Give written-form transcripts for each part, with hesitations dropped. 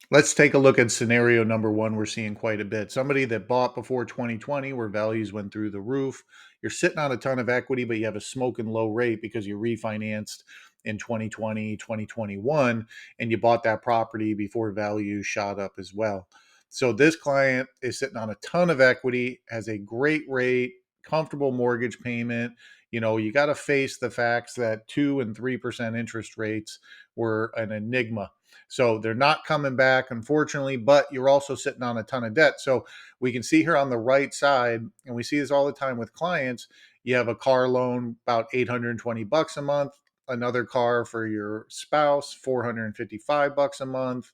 Let's take a look at scenario number one. We're seeing quite a bit. Somebody that bought before 2020 where values went through the roof. You're sitting on a ton of equity, but you have a smoking low rate because you refinanced in 2020, 2021, and you bought that property before values shot up as well. So this client is sitting on a ton of equity, has a great rate, comfortable mortgage payment. You got to face the facts that 2 and 3% interest rates were an enigma, so they're not coming back, unfortunately, but you're also sitting on a ton of debt. So we can see here on the right side, and we see this all the time with clients. You have a car loan, about 820 bucks a month, another car for your spouse, 455 bucks a month,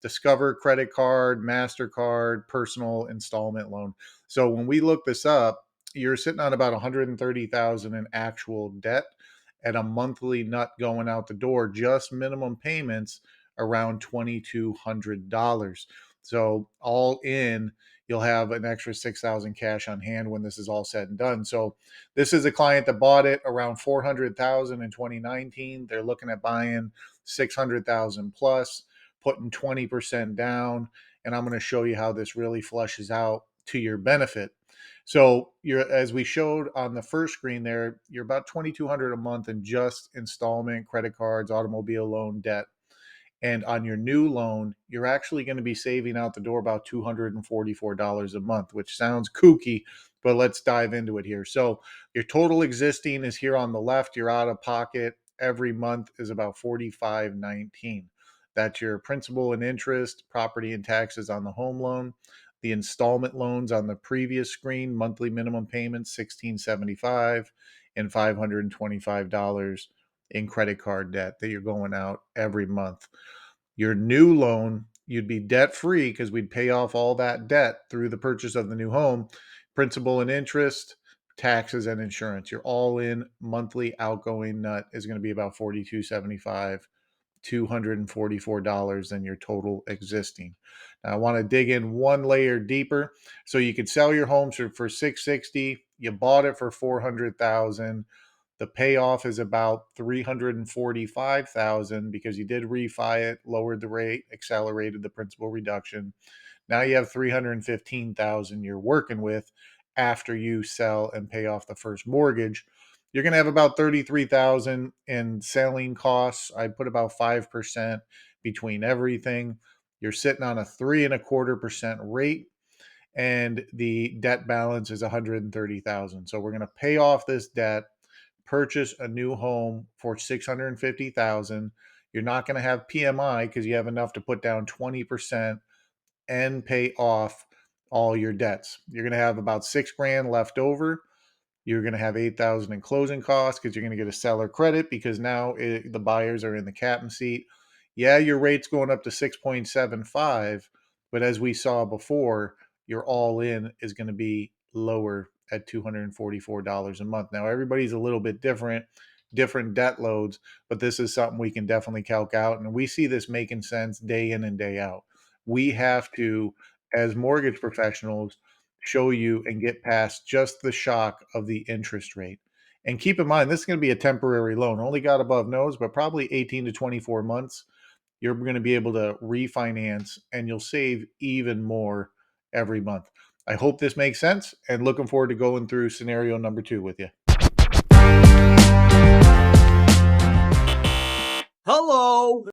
Discover credit card, MasterCard, personal installment loan. So when we look this up, you're sitting on about 130,000 in actual debt and a monthly nut going out the door, just minimum payments around $2,200. So all in, you'll have an extra 6,000 cash on hand when this is all said and done. So this is a client that bought it around 400,000 in 2019. They're looking at buying 600,000 plus, putting 20% down, and I'm going to show you how this really flushes out to your benefit. So you're, as we showed on the first screen there, you're about 2,200 a month in just installment, credit cards, automobile loan debt. And on your new loan, you're actually going to be saving out the door about $244 a month, which sounds kooky, but let's dive into it here. So your total existing is here on the left. Your out of pocket every month is about $45.19. That's your principal and interest, property and taxes on the home loan. The installment loans on the previous screen, monthly minimum payments $1,675 and $525 in credit card debt that you're going out every month. Your new loan, you'd be debt free because we'd pay off all that debt through the purchase of the new home, principal and interest, taxes and insurance. Your all in monthly outgoing nut is going to be about $42.75, $244 than your total existing. Now I want to dig in one layer deeper. So you could sell your home for 660. You bought it for 400,000. The payoff is about 345,000 because you did refi it, lowered the rate, accelerated the principal reduction. Now you have 315,000 you're working with after you sell and pay off the first mortgage. You're going to have about 33,000 in selling costs. I put about 5% between everything. You're sitting on a 3.25% rate, and the debt balance is 130,000. So we're going to pay off this debt, purchase a new home for 650,000. You're not going to have PMI because you have enough to put down 20% and pay off all your debts. You're going to have about 6 grand left over. You're going to have 8,000 in closing costs because you're going to get a seller credit because now the buyers are in the captain seat. Yeah, your rate's going up to 6.75, but as we saw before, your all in is going to be lower at $244 a month. Now, everybody's a little bit different debt loads, but this is something we can definitely calc out. And we see this making sense day in and day out. We have to, as mortgage professionals, show you and get past just the shock of the interest rate. And keep in mind, this is going to be a temporary loan, only got above nose, but probably 18 to 24 months. You're going to be able to refinance and you'll save even more every month. I hope this makes sense and looking forward to going through scenario number 2 with you. Hello.